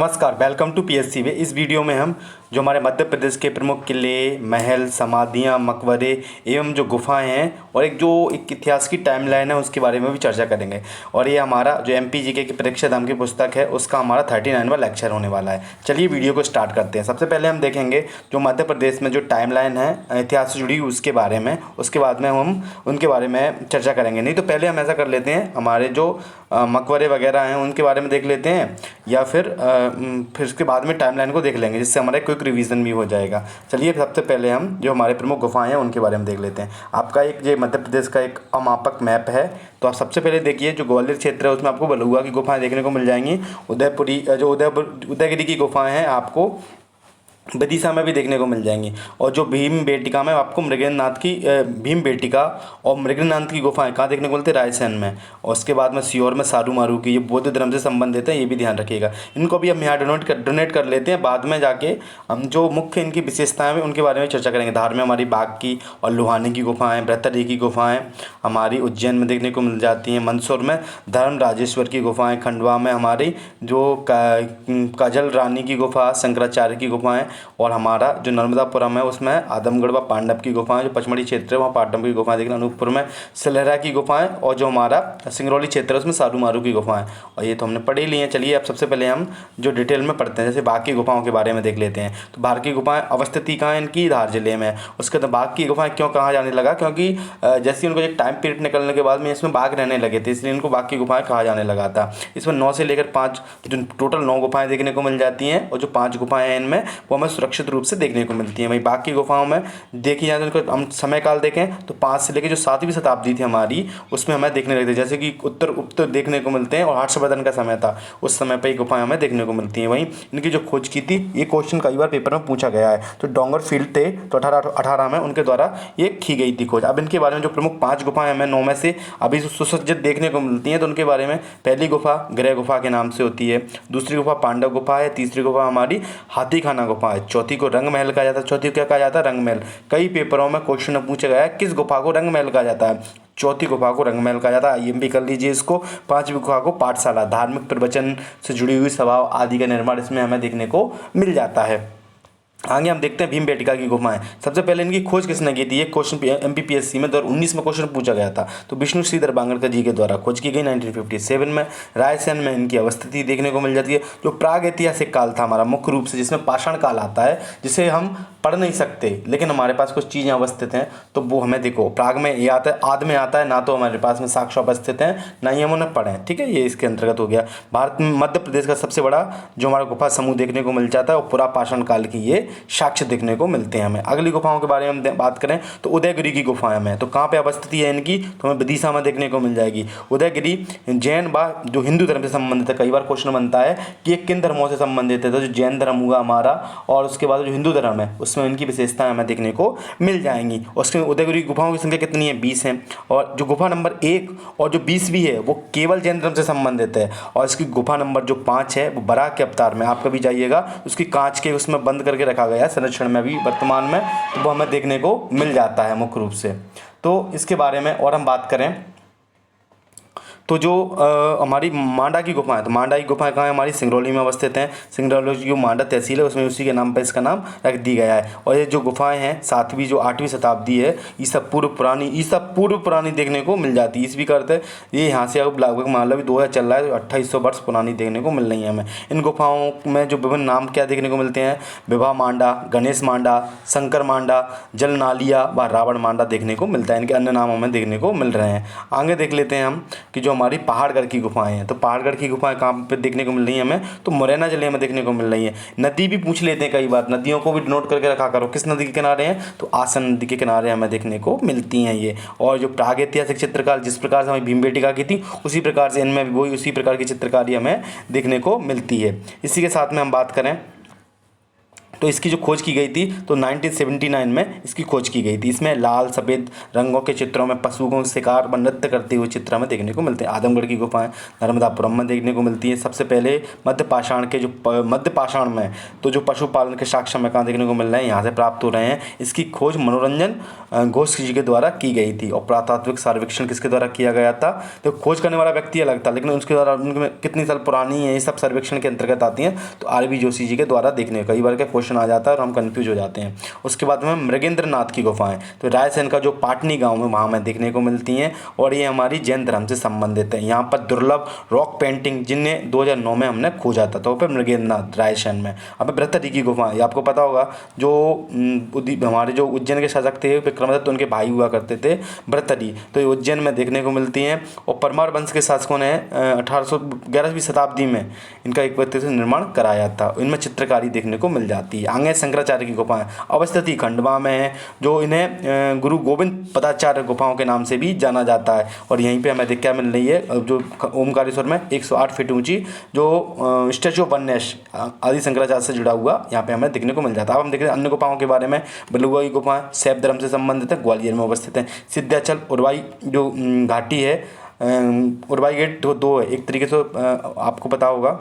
नमस्कार, welcome to PSC वे। इस video में हम जो हमारे मध्य प्रदेश के प्रमुख किले, महल, समाधियाँ, मकबरे एवं जो गुफाएं हैं और एक इतिहास की टाइमलाइन है उसके बारे में भी चर्चा करेंगे। और ये हमारा जो MPGK की परीक्षा धाम की पुस्तक है उसका हमारा 39वां लेक्चर होने वाला है। चलिए वीडियो को स्टार्ट करते हैं। सबसे पहले हम देखेंगे जो मध्य प्रदेश में जो टाइमलाइन है इतिहास से जुड़ी उसके बारे में, उसके बाद में हम उनके बारे में चर्चा करेंगे। नहीं तो पहले हम ऐसा कर लेते हैं, हमारे जो मकबरे वगैरह हैं उनके बारे में देख लेते हैं या फिर उसके बाद में टाइमलाइन को देख लेंगे, जिससे हमारा क्विक रिवीजन भी हो जाएगा। चलिए सबसे पहले हम जो हमारे प्रमुख गुफाएं हैं उनके बारे में देख लेते हैं। आपका एक ये मध्य प्रदेश का एक अमापक मैप है, तो आप सबसे पहले देखिए जो ग्वालियर क्षेत्र है उसमें आपको बलुआ की गुफाएं देखने को मिल जाएंगी। उदयगिरी की गुफाएं हैं आपको विदिशा में भी देखने को मिल जाएंगी। और जो भीम बेटिका में आपको मृगनाथ की भीम बेटिका और मृगनाथ की गुफाएं कहाँ देखने को मिलती है? रायसेन में। और उसके बाद में सीहोर में सारू मारू की, ये बौद्ध धर्म से संबंधित है, ये भी ध्यान रखिएगा। इनको भी हम यहाँ डोनेट कर लेते हैं, बाद में जाके हम जो मुख्य इनकी विशेषताएं हैं उनके बारे में चर्चा करेंगे। धार में हमारी बाघ की और लुहानी की गुफाएँ, बृहत्तरी की गुफाएँ हमारी उज्जैन में देखने को मिल जाती हैं। मंदसौर में धर्म राजेश्वर की गुफाएँ, खंडवा में हमारी जो काजल रानी की गुफा, शंकराचार्य की गुफाएँ, और हमारा जो नर्मदापुरम है उसमें आदमगढ़ व पांडव की गुफाएं, जो पचमढ़ी क्षेत्र है वहाँ पांडव की गुफाएं देखना। अनूपपुर में सिलहरा की गुफाएं, और जो हमारा सिंगरौली क्षेत्र है उसमें सारू मारू की गुफाएं। और ये तो हमने पढ़ ही ली हैं। चलिए अब सबसे पहले हम जो डिटेल में पढ़ते हैं, जैसे बाघ की गुफाओं के बारे में देख लेते हैं। तो बाघ की गुफाएं अवस्थित कहाँ है? इनकी धार जिले में। उसके बाद बाघ की गुफाएं क्यों कहा जाने लगा? क्योंकि जैसे उनको एक टाइम पीरियड निकलने के बाद में इसमें बाघ रहने लगे थे, इसलिए इनको बाघ की गुफाएं कहा जाने लगा था। इसमें 9 से लेकर 5 जो टोटल 9 गुफाएं देखने को मिल जाती हैं, और जो 5 गुफाएं हैं इनमें वो हमें सुरक्षित रूप से देखने को मिलती है। वहीं बाकी गुफाओं में देखी जाए तो हम समय काल देखें तो 5 से लेकर जो 7वीं शताब्दी थी हमारी, उसमें हमें देखने लगते, जैसे कि उत्तर देखने को मिलते हैं, और हर्षवर्धन का समय था उस समय पर ये गुफाएं हमें देखने को मिलती हैं। वहीं इनकी जो खोज की थी, ये क्वेश्चन कई बार पेपर में पूछा गया है। तो डोंगर फील्ड थे तो 1818 में उनके द्वारा ये की गई थी खोज। अब इनके बारे में जो प्रमुख 5 गुफाएं हमें 9 में से अभी सुसज्जित देखने को मिलती हैं, तो उनके बारे में पहली गुफा गृह गुफा के नाम से होती है, दूसरी गुफा पांडव गुफा है, तीसरी गुफा हमारी हाथी खाना गुफा है, चौथी को रंग महल कहा जाता है। चौथी क्या कहा जाता है? रंग महल। कई पेपरों में क्वेश्चन पूछा गया है किस गुफा को रंग महल कहा जाता है? चौथी गुफा को रंग महल कहा जाता है। IMP कर लीजिए इसको। 5वीं गुफा को पाठशाला, धार्मिक प्रवचन से जुड़ी हुई सभा आदि का निर्माण इसमें हमें देखने को मिल जाता है। आगे हम देखते हैं भीम बेटिका की गुफाएं। सबसे पहले इनकी खोज किसने की थी? ये क्वेश्चन MPPSC में 2019 में क्वेश्चन पूछा गया था। तो विष्णु श्रीधर बांगड़कर जी के द्वारा खोज की गई 1957 में। रायसेन में इनकी अवस्थिति देखने को मिल जाती है। जो प्राग ऐतिहासिक काल था हमारा मुख्य रूप से, जिसमें पाषाण काल आता है, जिसे हम पढ़ नहीं सकते लेकिन हमारे पास कुछ चीज़ें अवस्थित हैं, तो वो हमें देखो प्राग में ये आता है, आदि में आता है, ना तो हमारे पास में साक्ष्य अवस्थित हैं ना ही हम उन्हें पढ़ें। ठीक है, ये इसके अंतर्गत हो गया। भारत में मध्य प्रदेश का सबसे बड़ा जो हमारा गुफा समूह देखने को मिल जाता है, और पूरा पाषाण काल की ये साक्ष्य देखने को मिलते हैं हमें। अगली गुफाओं के बारे में हम बात करें तो उदयगिरी की गुफाएं में, तो कहाँ पे अवस्थिति है इनकी? तो हमें विदिशा में देखने को मिल जाएगी। उदयगिरी जैन व जो हिंदू धर्म से संबंधित है। कई बार क्वेश्चन बनता है कि ये किन धर्मों से संबंधित है? तो जो जैन धर्म हुआ हमारा, और उसके बाद जो हिंदू धर्म है उसमें इनकी विशेषताएं हमें देखने को मिल जाएंगी। उसके उदयगिरी गुफाओं की संख्या कितनी है? 20 है। और जो गुफा नंबर 1 और जो 20वीं है वो केवल जैन धर्म से संबंधित है। और इसकी गुफा नंबर जो 5 है वो बराह के अवतार में, आप कभी जाइएगा उसकी कांच के उसमें बंद करके रखा गया है संरक्षण में भी वर्तमान में, तो वो हमें देखने को मिल जाता है मुख्य रूप से। तो इसके बारे में और हम बात करें तो जो हमारी मांडा की गुफाएं, तो मांडा की गुफाएं कहाँ है? हमारी सिंगरौली में अवस्थित हैं। सिंगरौली जो मांडा तहसील है उसमें उसी के नाम पर इसका नाम रख दी गया है। और ये जो गुफाएं हैं 7वीं जो 8वीं शताब्दी है, ईसा पूर्व पुरानी देखने को मिल जाती है। इसवी करते ये यहाँ से अब लगभग मान लो 2000 चल रहा है, तो 2800 वर्ष पुरानी देखने को मिल रही है हमें। इन गुफाओं में जो विभिन्न नाम क्या देखने को मिलते हैं? विभा मांडा, गणेश मांडा, शंकर मांडा, जल नालिया व रावण मांडा देखने को मिलता है। इनके अन्य नाम हमें देखने को मिल रहे हैं। आगे देख लेते हैं हम कि जो हमारी पहाड़गढ़ की गुफाएं हैं, तो पहाड़गढ़ की गुफाएं कहाँ पे देखने को मिल रही हैं हमें? तो मुरैना जिले में देखने को मिल रही है। नदी भी पूछ लेते हैं कई बार, नदियों को भी नोट करके रखा करो। किस नदी के किनारे हैं? तो आसन नदी के किनारे हमें देखने को मिलती हैं ये। और जो प्राग ऐतिहासिक चित्रकार जिस प्रकार से हमें भीमबेटिका की थी, उसी प्रकार से इनमें भी वही उसी प्रकार की चित्रकारी हमें देखने को मिलती है। इसी के साथ में हम बात करें तो इसकी जो खोज की गई थी तो 1979 में इसकी खोज की गई थी। इसमें लाल सफ़ेद रंगों के चित्रों में पशुओं को शिकार व नृत्य करते हुए चित्र हमें देखने को मिलते हैं। आदमगढ़ की गुफाएं नर्मदापुरम में देखने को मिलती है। सबसे पहले मध्य पाषाण में तो जो पशुपालन के साक्ष्य हमें कहाँ देखने को मिल रहे हैं, यहाँ से प्राप्त हो रहे हैं। इसकी खोज मनोरंजन घोष जी के द्वारा की गई थी। और पुरातात्विक सर्वेक्षण किसके द्वारा किया गया था, तो खोज करने वाला व्यक्ति अलग था, लेकिन उसके द्वारा उनमें कितनी साल पुरानी है ये सब सर्वेक्षण के अंतर्गत आती हैं। तो RV जोशी जी के द्वारा देखने कई बार का क्वेश्चन आ जाता है और हम कंफ्यूज हो जाते हैं। उसके बाद में मृगेंद्र नाथ की गुफाएं, तो रायसेन का जो पाटनी गांव में वहाँ हमें देखने को मिलती हैं और ये हमारी जैन धर्म से संबंधित है। यहाँ पर दुर्लभ रॉक पेंटिंग जिन्हें 2009 में हमने खोजा था, तो फिर मृगेंद्र नाथ रायसेन में। अब बृहत्तरी की गुफाएं, आपको पता होगा जो हमारे जो उज्जैन के शासक थे विक्रमादित्य, उनके भाई हुआ करते थे बृहत्तरी, तो ये उज्जैन में देखने को मिलती हैं। और परमार वंश के शासकों ने 1811वीं शताब्दी में इनका एक व्यक्ति से निर्माण कराया था। इनमें चित्रकारी देखने को मिल जाती है। आगे शंकराचार्य की गुफाएं अवस्थिति खंडवा में है, जो इन्हें गुरु गोविंद पदाचार्य गुफाओं के नाम से भी जाना जाता है। और यहीं पे हमें क्या मिल रही है, जो ओमकारेश्वर में 108 फीट ऊंची जो स्टैचू ऑफ वननेस आदि शंकराचार्य से जुड़ा हुआ यहाँ पे हमें देखने को मिल जाता है। अब हम देख रहे हैं अन्य गुफाओं के बारे में। बलुआ की गुफाएं शैव धर्म से संबंधित है, ग्वालियर में अवस्थित है। सिद्धाचल उरवाई जो घाटी है, उरवाई गेट 2 है एक तरीके से, आपको पता होगा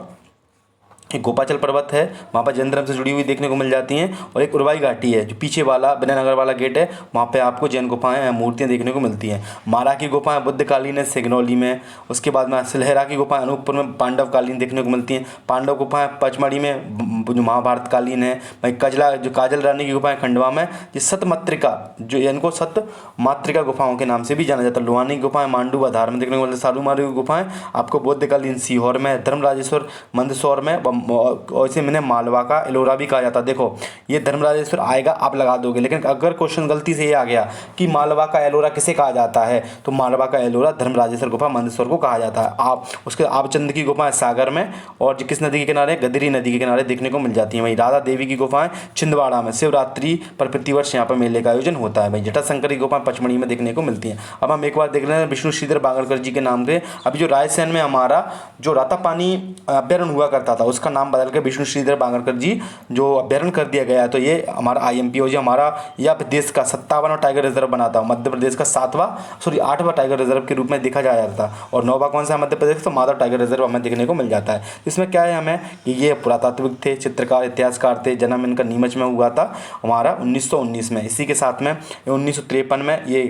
एक गोपाचल पर्वत है, वहाँ पर जैन धर्म से जुड़ी हुई देखने को मिल जाती हैं। और एक उरवाई घाटी है जो पीछे वाला विनयनगर वाला गेट है, वहाँ पे आपको जैन गुफाएं मूर्तियाँ देखने को मिलती हैं। मारा की गुफाएं बुद्धकालीन है सिगनौली में। उसके बाद में सिलहेरा की गुफाएं अनूपपुर में पांडवकालीन देखने को मिलती हैं। पांडव गुफाएं पचमढ़ी में जो महाभारत कालीन है। भाई कजला जो काजल रानी की गुफाएं खंडवा में। ये सतमात्रिका जो इनको सतमात्रिका गुफाओं के नाम से भी जाना जाता है। लोहानी की गुफाएं मांडू व धार में देखने को मिलती है। सालूमारू की गुफाएं आपको बौद्धकालीन सीहोर में, धर्मराजेश्वर मंदसौर में, और इसे मैंने मालवा का एलोरा भी कहा जाता है। देखो ये धर्मराजेश्वर आएगा आप लगा दोगे, लेकिन अगर क्वेश्चन गलती से ये आ गया कि मालवा का एलोरा किसे कहा जाता है, तो मालवा का एलोरा धर्मराजेश्वर गुफा मंदसौर को कहा जाता है। आप उसके आबचंद की गुफाएं सागर में और किस नदी के किनारे, गदरी नदी के किनारे देखने को मिल जाती हैं। वहीं राधा देवी की गुफाएं छिंदवाड़ा में। शिवरात्रि पर प्रतिवर्ष यहाँ पर मेले का आयोजन होता है। भाई जटाशंकर की गुफाएं पचमढ़ी में देखने को मिलती हैं। अब हम एक बार देख रहे हैं विष्णु श्रीधर बांगड़कर जी के नाम से। अभी जो रायसेन में हमारा जो रातापानी अभ्यारण्य हुआ करता था उसका नाम बदल के विष्णु श्रीधर बांगड़कर जी जो अभ्यारण्य कर दिया गया है। तो ये हमारा IMPO जो हमारा या देश का 57वां टाइगर रिजर्व बना था। मध्य प्रदेश का 8वां टाइगर रिजर्व के रूप में देखा जाया जाता था। और 9वां कौन सा मध्य प्रदेश, तो माधव टाइगर रिजर्व हमें देखने को मिल जाता है। इसमें क्या है हमें कि ये पुरातात्विक थे, चित्रकार, इतिहासकार थे। जन्म इनका नीमच में हुआ था हमारा 1919 में। इसी के साथ में 1953 में ये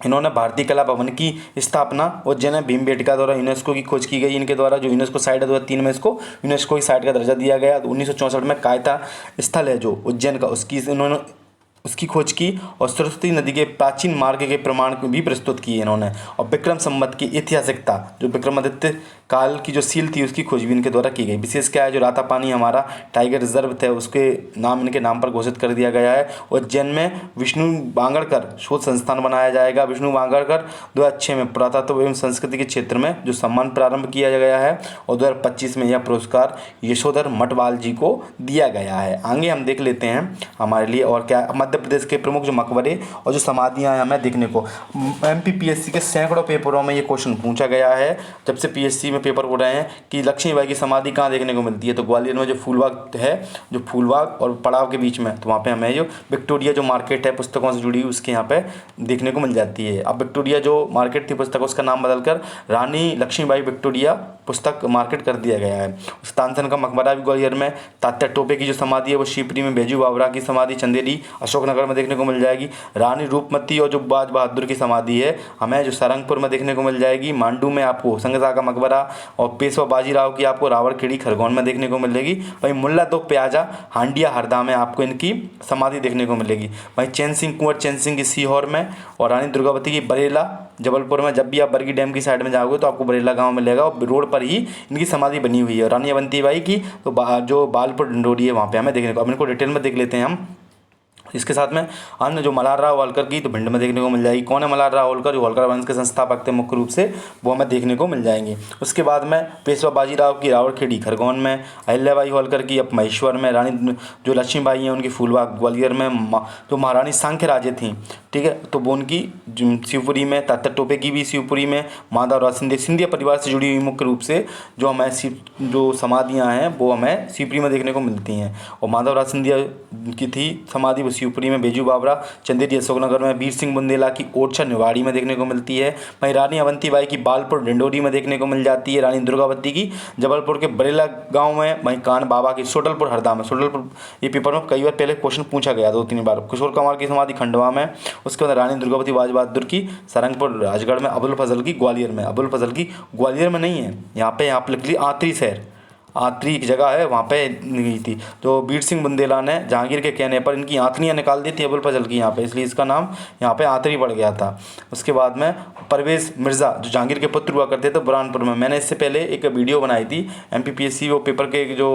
इन्होंने भारतीय कला भवन की स्थापना उज्जैन में भीमबेटका द्वारा यूनेस्को की खोज की गई। इनके द्वारा जो यूनेस्को साइट है 2003 में इसको यूनेस्को की साइट का दर्जा दिया गया। 1964 में कायता स्थल है जो उज्जैन का, उसकी खोज की। और सरस्वती नदी के प्राचीन मार्ग के प्रमाण भी प्रस्तुत किए इन्होंने। और विक्रम संवत की ऐतिहासिकता जो विक्रमादित्य काल की जो सील थी उसकी खोज भी इनके द्वारा की गई। विशेष क्या है, जो रातापानी हमारा टाइगर रिजर्व थे उसके नाम इनके नाम पर घोषित कर दिया गया है। उज्जैन में विष्णु बांगड़कर शोध संस्थान बनाया जाएगा। विष्णु बांगड़कर 2006 में पुरातत्व एवं संस्कृति के क्षेत्र में जो सम्मान प्रारंभ किया गया है। और 2025 में यह पुरस्कार यशोधर मटवाल जी को दिया गया है। आगे हम देख लेते हैं हमारे लिए और क्या मध्य प्रदेश के प्रमुख जो मकबरे और जो समाधियां हैं हमें देखने को। MPPSC के सैकड़ों पेपरों में ये क्वेश्चन पूछा गया है जब से PSC में पेपर हो रहे हैं कि लक्ष्मीबाई की समाधि कहाँ देखने को मिलती है। तो ग्वालियर में जो फूलबाग है, जो फूलबाग और पड़ाव के बीच में, तो वहाँ पे हमें जो विक्टोरिया जो मार्केट है पुस्तकों से जुड़ी उसके यहाँ पे देखने को मिल जाती है। अब विक्टोरिया जो मार्केट थी पुस्तक उसका नाम बदलकर रानी लक्ष्मीबाई विक्टोरिया पुस्तक मार्केट कर दिया गया है। तानसेन का मकबरा भी ग्वालियर में। तात्या टोपे की जो समाधि है वो शिवपुरी में। बैजू बावरा की समाधि चंदेरी अशोकनगर में देखने को मिल जाएगी। रानी रूपमती और जो बाज बहादुर की समाधि है हमें जो सारंगपुर में देखने को मिल जाएगी। मांडू में आपको संगसा का मकबरा और पेशवा बाजीराव की आपको रावड़खेड़ी खरगोन में देखने को मिलेगी। वहीं मुल्ला दो प्याजा हांडिया हरदा में आपको इनकी समाधि देखने को मिलेगी। वहीं चैन सिंह कुंवर चैन सिंह की सीहोर में और रानी दुर्गावती की बरेला जबलपुर में। जब भी आप बरगी डैम की साइड में जाओगे तो आपको बरेला गांव मिलेगा और रोड पर ही इनकी समाधि बनी हुई है। रानी अवंतीबाई की तो जो बालपुर डिंडोरी है वहाँ पे हमें देखने को। अब इनको डिटेल में देख लेते हैं हम। इसके साथ में अन्य जो मल्हार राव होलकर की तो भिंड में देखने को मिल जाएगी। कौन है मल्हार राव होलकर? जो होलकर वंश के संस्थापक थे मुख्य रूप से, वो हमें देखने को मिल जाएंगे। उसके बाद में पेशवा बाजीराव की रावड़खेड़ी खरगोन में, अहिल्याबाई होलकर की अब महेश्वर में, रानी जो लक्ष्मीबाई हैं उनकी फूलबाग ग्वालियर में, जो महारानी सांख्य राजे थी, ठीक है, तो वो उनकी शिवपुरी में, तात्या टोपे की भी शिवपुरी में, माधवराव सिंधिया परिवार से जुड़ी हुई मुख्य रूप से जो हमें जो समाधियाँ हैं वो हमें शिवपुरी में देखने को मिलती हैं। और माधवराव सिंधिया की थी समाधि वो शिवपुरी में, बेजू बावरा चंदेरी अशोकनगर में, वीर सिंह बुंदेला की ओरछा निवाड़ी में देखने को मिलती है। वहीं रानी अवंतीबाई की बालपुर डिंडोरी में देखने को मिल जाती है। रानी दुर्गावती की जबलपुर के बरेला गांव में। वहीं कान बाबा की सोडलपुर हरदा में। सोडलपुर ये पेपर में कई बार पहले क्वेश्चन पूछा गया 2-3 बार। किशोर कुमार की समाधि खंडवा में। उसके बाद रानी दुर्गावती बाज बहादुर की सारंगपुर राजगढ़ में। अबुल फजल की ग्वालियर में। अबुल फजल की ग्वालियर में नहीं है, यहाँ पे लिख ली आतरी शहर, आतरी एक जगह है वहाँ पे गई थी। तो वीर सिंह बुंदेला ने जहांगीर के कहने पर इनकी आंतरियाँ निकाल दी थी अबुल फजल की यहाँ पे, इसलिए इसका नाम यहाँ पे आतरी पड़ गया था। उसके बाद में परवेज़ मिर्ज़ा जो जहांगीर के पुत्र हुआ करते थे बुरहानपुर में। मैंने इससे पहले एक वीडियो बनाई थी MPPSC वो पेपर के जो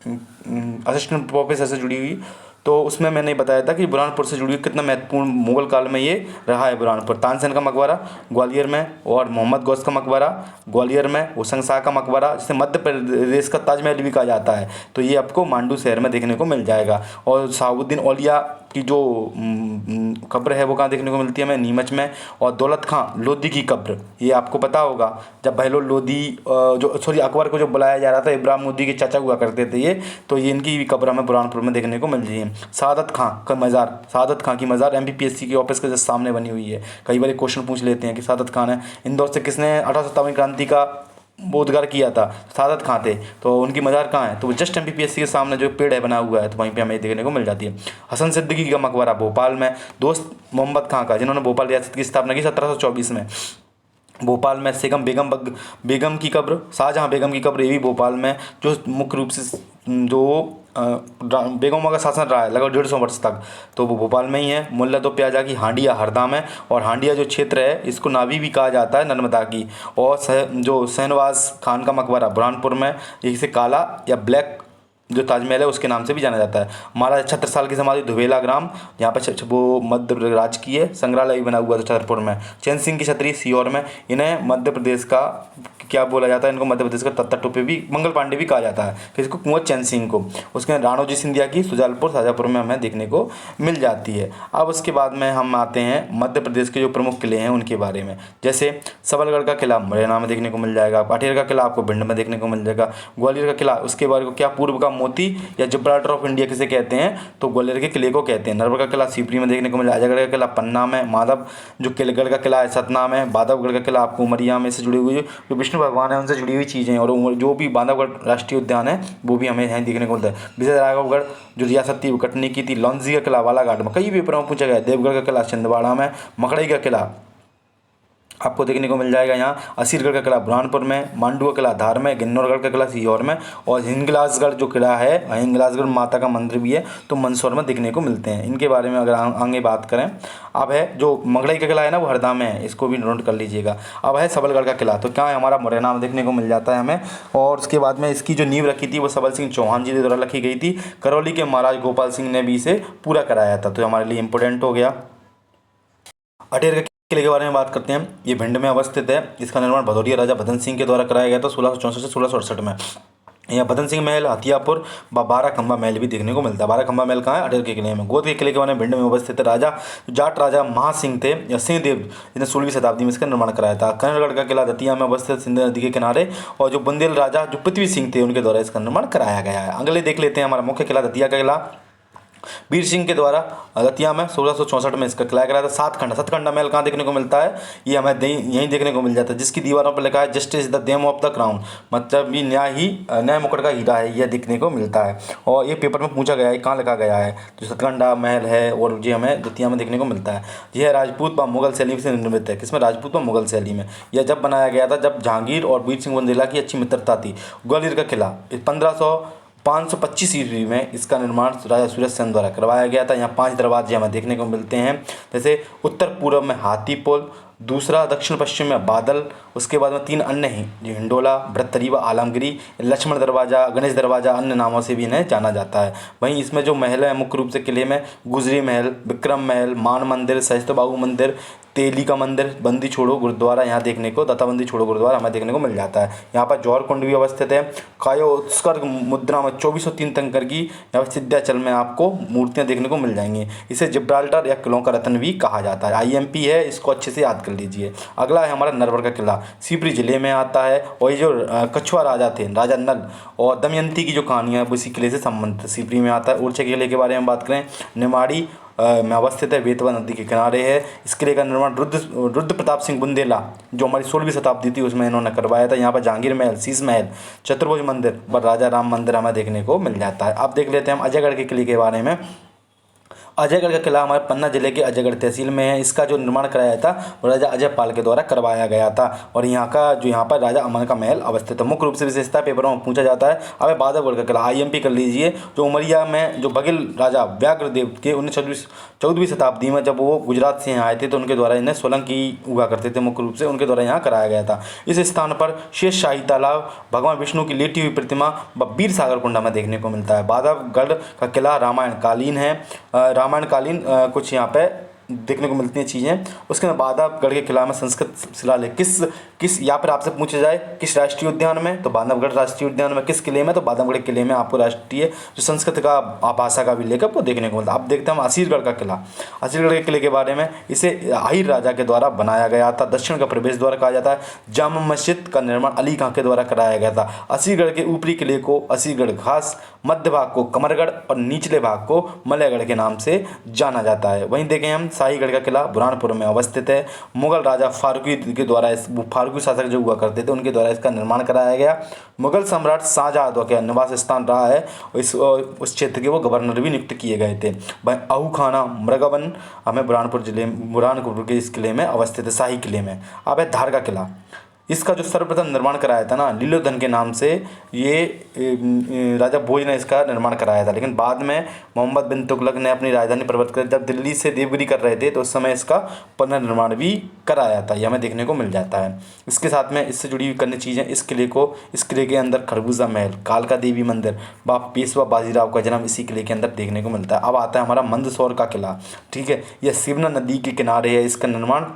असिस्टेंट प्रोफेसर से जुड़ी हुई, तो उसमें मैंने बताया था कि बुरहानपुर से जुड़ी कितना महत्वपूर्ण मुगल काल में ये रहा है बुरहानपुर। तानसेन का मकबरा ग्वालियर में, और मोहम्मद गौस का मकबरा ग्वालियर में, हुसैन शाह का मकबरा जिसे मध्य प्रदेश का ताजमहल भी कहा जाता है, तो ये आपको मांडू शहर में देखने को मिल जाएगा। और शहाबुद्दीन औलिया की जो कब्र है वो कहाँ देखने को मिलती है हमें? नीमच में। और दौलत खां लोधी की कब्र, ये आपको पता होगा जब बहलोल लोधी अकबर को जो बुलाया जा रहा था, इब्राहिम लोधी के चाचा हुआ करते थे ये, तो ये इनकी भी कब्र हमें बुरहानपुर में देखने को मिल रही है। सादत खां का मज़ार, सादत खां की मज़ार MPPSC के ऑफिस के जस्ट सामने बनी हुई है। कई बार क्वेश्चन पूछ लेते हैं कि सादत खान है। इंदौर से किसने 1857 क्रांति का बोधगर किया था? सादत खां थे। तो उनकी मज़ार कहाँ है? तो वो जस्ट MPPSC के सामने जो पेड़ है बना हुआ है, तो वहीं पे हमें देखने को मिल जाती है। हसन सिद्दीकी का मकबरा भोपाल में। दोस्त मोहम्मद खां का, जिन्होंने भोपाल रियासत की स्थापना की 1724 में, भोपाल में। सेगम बेगम की कब्र, शाहजहाँ बेगम की कब्र, ये भी भोपाल में, जो मुख्य रूप से जो बेगमों का शासन रहा है लगभग 150 वर्ष तक, तो वो भोपाल में ही है। मुल्ला तो प्याजा की हांडिया हरदा में। और हांडिया जो क्षेत्र है इसको नावी भी कहा जाता है नर्मदा की। और जो शहनवाज खान का मकबरा बुरहानपुर में, इसे काला या ब्लैक जो ताजमहल है उसके नाम से भी जाना जाता है। महाराजा छत्रसाल की समाधि धुबेला ग्राम, यहाँ पर वो मध्य राज्य की है, संग्रहालय भी बना हुआ था छतरपुर में। चैन सिंह की छतरी सीहोर में। इन्हें मध्य प्रदेश का क्या बोला जाता है? इनको मध्य प्रदेश का तात्या टोपे भी, मंगल पांडे भी कहा जाता है, किसको? कुंवर चैन सिंह को। उसके राणोजी सिंधिया की सुजालपुर शाजापुर में हमें देखने को मिल जाती है। अब उसके बाद में हम आते हैं मध्य प्रदेश के जो प्रमुख किले हैं उनके बारे में। जैसे सबलगढ़ का किला मुरैना में देखने को मिल जाएगा। पाटेर का किला आपको भिंड में देखने को मिल जाएगा। ग्वालियर का किला, उसके बारे को क्या पूर्व का मोती या जिब्राल्टर ऑफ इंडिया किसे कहते हैं? तो ग्वालियर के किले को कहते हैं। नरवर का किला शिवपुरी में देखने को मिल जाएगा। अजयगढ़ का किला पन्ना में। माधव जो किलगढ़ का किला है सतना में। बांधवगढ़ का किला आपको उमरिया में से जुड़ी हुई, जो विष्णु भगवान है उनसे जुड़ी हुई चीज़ें, और जो भी बांधवगढ़ राष्ट्रीय उद्यान है वो भी हमें यहाँ देखने को मिलता है। विजय राघवगढ़ जो रियासत थी वो कटनी की थी। लौंजी का किला बालाघाट में, कई पेपर में पूछा गया है। देवगढ़ का किला छिंदवाड़ा में। मकड़ई का किला आपको देखने को मिल जाएगा यहाँ। असीरगढ़ का किला बुरहानपुर में। मांडू का किला धार में। गिन्नौरगढ़ का किला सीहोर में। और हिंगलाजगढ़ जो किला है, हिंगलाजगढ़ माता का मंदिर भी है, तो मंदसौर में देखने को मिलते हैं। इनके बारे में अगर आगे बात करें, अब है जो मगड़ई का किला है ना वो हरदा में है, इसको भी नोट कर लीजिएगा। अब है सबलगढ़ का किला, तो क्या है हमारा मुरैना में देखने को मिल जाता है हमें। और उसके बाद में इसकी जो नींव रखी थी वो सबल सिंह चौहान जी के द्वारा रखी गई थी। करौली के महाराज गोपाल सिंह ने भी इसे पूरा कराया था, तो हमारे लिए इंपॉर्टेंट हो गया। अटेर का किले के बारे में बात करते हैं। ये भिंड में अवस्थित है। इसका निर्माण भदौरिया राजा भदन सिंह के द्वारा कराया गया था 1664 से 1668 में। यहाँ भदन सिंह महल, हथियापुर, बारह खंबा महल भी देखने को मिलता है। बारह खंबा महल कहाँ है? अटेर के किले में। गोद के किले के बारे में भिंड में अवस्थित है। राजा जाट राजा महासिंह थे या सिंहदेव, जिन्हें 16वीं शताब्दी में इसका निर्माण कराया था। कन्नड़गढ़ का किला दतिया में अवस्थित सिंध नदी के किनारे, और जो बुंदेल राजा जो पृथ्वी सिंह थे उनके द्वारा इसका निर्माण कराया गया है। अगले देख लेते हैं हमारा मुख्य किला दतिया का किला। वीर सिंह के द्वारा दतिया में 1664 में इसका किला कराया था। सतखंडा महल कहाँ देखने को मिलता है? ये हमें यहीं देखने को मिल जाता है, जिसकी दीवारों पर लिखा है justice the them of the crown, मतलब ये न्याय मुकुट का हीरा है, यह देखने को मिलता है। और ये पेपर में पूछा गया है कहाँ लिखा गया है, तो सतखंडा महल है और ये हमें दतिया में देखने को मिलता है। यह राजपूत व मुगल शैली से निर्मित है। किसमें? राजपूत व मुगल शैली में। यह जब बनाया गया था जब जहांगीर और वीर सिंह बुंदेला की अच्छी मित्रता थी। ग्वालियर का किला 525 ईस्वी में इसका निर्माण राजा सूरज सेन द्वारा करवाया गया था। यहाँ 5 दरवाजे हमें देखने को मिलते हैं, जैसे उत्तर पूर्व में हाथी पुल, दूसरा दक्षिण पश्चिम में बादल, उसके बाद में 3 अन्य हैं जो हिंडोला, बृहत्तरी व आलमगिरी, लक्ष्मण दरवाज़ा, गणेश दरवाज़ा, अन्य नामों से भी इन्हें जाना जाता है। वहीं इसमें जो महल है मुख्य रूप से किले में गुजरी महल, विक्रम महल, मान मंदिर, सहस्त्रबाहु मंदिर, तेली का मंदिर, बंदी छोड़ो गुरुद्वारा यहाँ देखने को, दत्ताबंदी छोड़ो गुरुद्वारा हमें देखने को मिल जाता है। यहाँ पर जौहर कुंड भी अवस्थित है। कायोत्सर्ग मुद्रा में 2403 तंकर की यहाँ पर सिद्धाचल में आपको मूर्तियाँ देखने को मिल जाएंगी। इसे जिब्राल्टर या किलों का रत्न भी कहा जाता है। IMP है, इसको अच्छे से याद कर लीजिए। अगला है हमारा नरवर का किला, शिवपुरी जिले में आता है। और ये जो कछुआ राजा थे, राजा नल और दमयंती की जो कहानी है वो इसी किले से संबंधित शिवपुरी में आता है। ओरछा किले के बारे में बात करें, निमाड़ी में अवस्थित है, बेतवा नदी के किनारे है। इस किले का निर्माण रुद्र प्रताप सिंह बुंदेला जो हमारी 16वीं शताब्दी थी उसमें इन्होंने करवाया था। यहाँ पर जहांगीर महल, शीश महल, चतुर्भुज मंदिर व राजा राम मंदिर हमें देखने को मिल जाता है। अब देख लेते हैं हम अजयगढ़ के किले के बारे में। अजयगढ़ का किला हमारे पन्ना जिले के अजयगढ़ तहसील में है। इसका जो निर्माण कराया था वो राजा अजयपाल के द्वारा करवाया गया था। और यहाँ पर राजा अमन का महल अवस्थित है। मुख्य रूप से विशेषता पेपरों में पूछा जाता है। अब बांधवगढ़ का किला IMP कर लीजिए, जो उमरिया में जो बघेल राजा व्याघ्रदेव के 14वीं शताब्दी में जब वो गुजरात से यहाँ आए थे तो उनके द्वारा इन्हें सोलंकी हुआ करते थे, मुख्य रूप से उनके द्वारा यहाँ कराया गया था। इस स्थान पर शेष शाही तालाब, भगवान विष्णु की लेटी हुई प्रतिमा व वीर सागर कुंड हमें देखने को मिलता है। बांधवगढ़ का किला रामायणकालीन है। रामायणकालीन कुछ यहाँ पे देखने को मिलती हैं चीज़ें। उसके बाद बांधवगढ़ के किला में संस्कृत शिलालेख किस यहाँ पर आपसे पूछा जाए किस राष्ट्रीय उद्यान में, तो बांधवगढ़ राष्ट्रीय उद्यान में। किस किले में, तो बांधवगढ़ किले में आपको राष्ट्रीय जो संस्कृत का भाषा का भी लेख वो देखने को मिलता है। अब देखते हैं हम असीरगढ़ का किला। असीरगढ़ के किले के बारे में, इसे आहिर राजा के द्वारा बनाया गया था। दक्षिण का प्रवेश द्वार कहा जाता है। जामा मस्जिद का निर्माण अली खां के द्वारा कराया गया था। असीरगढ़ के ऊपरी किले को असीरगढ़ घास, मध्य भाग को कमरगढ़ और निचले भाग को मलयगढ़ के नाम से जाना जाता है। वहीं देखें हम शाहीगढ़ का किला बुरहानपुर में अवस्थित है। मुगल राजा फारूकी के द्वारा फारूकी शासक जो हुआ करते थे उनके द्वारा इसका निर्माण कराया गया। मुगल सम्राट शाहजहां का निवास स्थान रहा है। उस क्षेत्र के वो गवर्नर भी नियुक्त किए गए थे। भाई आहू खाना मृगवन हमें बुरहानपुर के इस किले में अवस्थित है, शाही किले में। अब है धार का किला। इसका जो सर्वप्रथम निर्माण कराया था ना लीलोधन के नाम से, ये राजा भोज ने इसका निर्माण कराया था। लेकिन बाद में मोहम्मद बिन तुगलक ने अपनी राजधानी परिवर्तित कर जब दिल्ली से देवगिरी कर रहे थे तो उस समय इसका पुनर्निर्माण भी कराया था। यह हमें देखने को मिल जाता है। इसके साथ में इससे जुड़ी हुई करनी चीज़ें, इस किले के अंदर खरबूजा महल, कालका देवी मंदिर, पेशवा बाजीराव का जन्म इसी किले के अंदर देखने को मिलता है। अब आता है हमारा मंदसौर का किला। ठीक है, यह सिवना नदी के किनारे है। इसका निर्माण